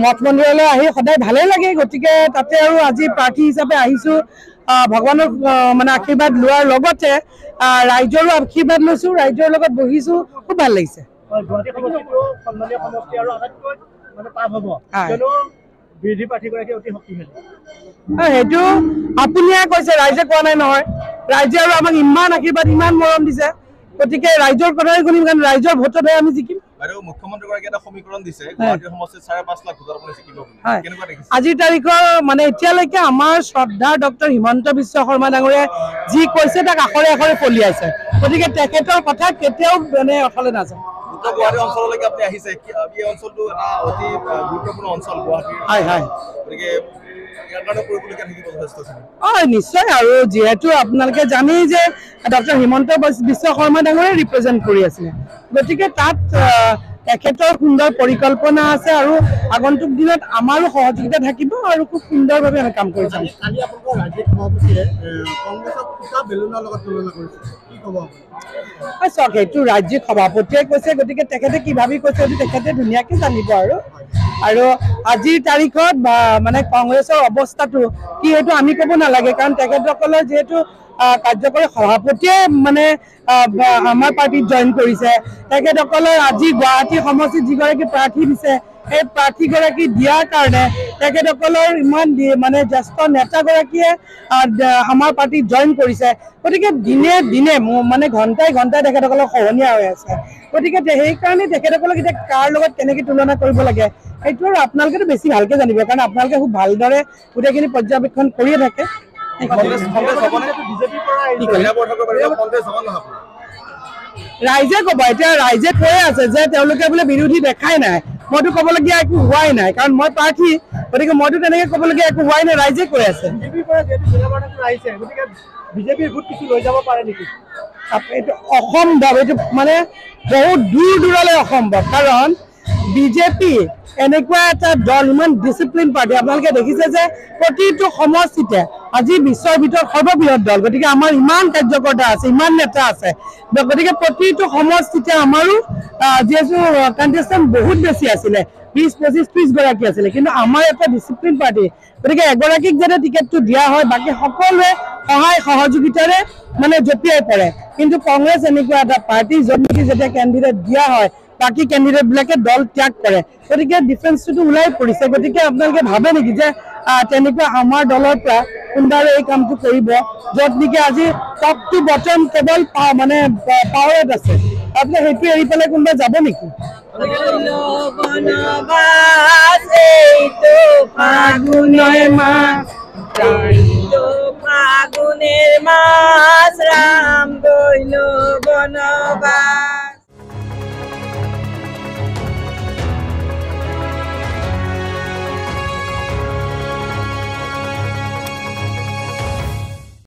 মঠ মন্দিৰলৈ আহি সদায় ভালে লাগে গতিকে তাতে আৰু আজি প্ৰাৰ্থী হিচাপে আহিছো ভগৱানৰ মানে আশীৰ্বাদ লোৱাৰ লগতে ৰাইজৰো আশীৰ্বাদ লৈছো ৰাইজৰ লগত বহিছো খুব ভাল লাগিছে সেইটো আপুনিয়ে কৈছে ৰাইজে কোৱা নাই নহয় ৰাইজে আৰু আমাক ইমান আশীৰ্বাদ ইমান মৰম দিছে গতিকে ৰাইজৰ কথাই শুনিম কাৰণ ৰাইজৰ ভোটতহে আমি জিকিম আজিৰ তাৰিখৰ মানে এতিয়ালৈকে আমাৰ শ্ৰদ্ধাৰ ডক্টৰ হিমন্ত বিশ্ব শৰ্মা ডাঙৰীয়াই যি কৈছে তাক আখৰে আখৰে ফলিয়াইছে গতিকে তেখেতৰ কথা কেতিয়াও মানে অথলে নাযায় নিশ্চয় আৰু যিহেতু আপোনালোকে জানেই যে ডক্টৰ হিমন্ত বিশ্ব শৰ্মা ডাঙৰীয়াই ৰিপ্ৰেজেণ্ট কৰি আছিলে গতিকে তাত তেখেতৰ সুন্দৰ পৰিকল্পনা আছে আৰু আগন্তুক দিনত আমাৰো সহযোগিতা থাকিব আৰু খুব সুন্দৰভাৱে আমি কাম কৰি যাম চাওক সেইটো ৰাজ্যিক সভাপতিয়ে কৈছে গতিকে তেখেতে কি ভাবি কৈছে তেখেতে ধুনীয়াকে জানিব আৰু আজিৰ তাৰিখত মানে কংগ্ৰেছৰ অৱস্থাটো কি সেইটো আমি ক'ব নালাগে কাৰণ তেখেতসকলৰ যিহেতু কাৰ্যকৰী সভাপতিয়ে মানে আমাৰ পাৰ্টিত জইন কৰিছে তেখেতসকলৰ আজি গুৱাহাটী সমষ্টিত যিগৰাকী প্ৰাৰ্থী দিছে সেই প্ৰাৰ্থীগৰাকী দিয়াৰ কাৰণে তেখেতসকলৰ ইমান মানে জ্যেষ্ঠ নেতাগৰাকীয়ে আমাৰ পাৰ্টিত জইন কৰিছে গতিকে দিনে দিনে মানে ঘণ্টাই ঘণ্টাই তেখেতসকলৰ সহনীয়া হৈ আছে গতিকে সেইকাৰণে তেখেতসকলক এতিয়া কাৰ লগত কেনেকৈ তুলনা কৰিব লাগে সেইটো আৰু আপোনালোকেতো বেছি ভালকৈ জানিব কাৰণ আপোনালোকে খুব ভালদৰে গোটেইখিনি পৰ্যবেক্ষণ কৰিয়ে থাকে ৰাইজে ক'ব এতিয়া ৰাইজে কৈ আছে যে তেওঁলোকে বোলে বিৰোধী দেখাই নাই মইতো ক'বলগীয়া একো হোৱাই নাই কাৰণ মই প্ৰাৰ্থী গতিকে মইতো তেনেকে ক'বলগীয়া একো হোৱাই নাই ৰাইজে কৈ আছে এইটো অসম্ভৱ এইটো মানে বহুত দূৰ দূৰলৈ অসম্ভৱ কাৰণ বিজেপি এনেকুৱা এটা দল ইমান ডিচিপ্লিন পাৰ্টি আপোনালোকে দেখিছে যে প্ৰতিটো সমষ্টিতে আজি বিশ্বৰ ভিতৰত সৰ্ববৃহৎ দল গতিকে আমাৰ ইমান কাৰ্যকৰ্তা আছে ইমান নেতা আছে গতিকে প্ৰতিটো সমষ্টিতে আমাৰো যিহেতু কণ্টেষ্টেণ্ট বহুত বেছি আছিলে 20-25-30 গৰাকী আছিলে কিন্তু আমাৰ এটা ডিচিপ্লিন পাৰ্টি গতিকে এগৰাকীক যাতে টিকেটটো দিয়া হয় বাকী সকলোৱে সহায় সহযোগিতাৰে মানে জঁপিয়াই পৰে কিন্তু কংগ্ৰেছ এনেকুৱা এটা পাৰ্টি য'ত নেকি যেতিয়া কেণ্ডিডেট দিয়া হয় বাকী কেণ্ডিডেটবিলাকে দল ত্যাগ কৰে গতিকে ডিফাৰেঞ্চটো ওলাই পৰিছে গতিকে আপোনালোকে ভাবে নেকি যে তেনেকুৱা আমাৰ দলৰ পৰা কোনোবাৰে এই কামটো কৰিব য'ত নেকি আজি টপ টু বটম কেৱল মানে পাৱাৰত আছে আপোনালোকে সেইটো এৰি পেলাই কোনোবা যাব নেকি ফাগুনেৰ মাছ ৰাম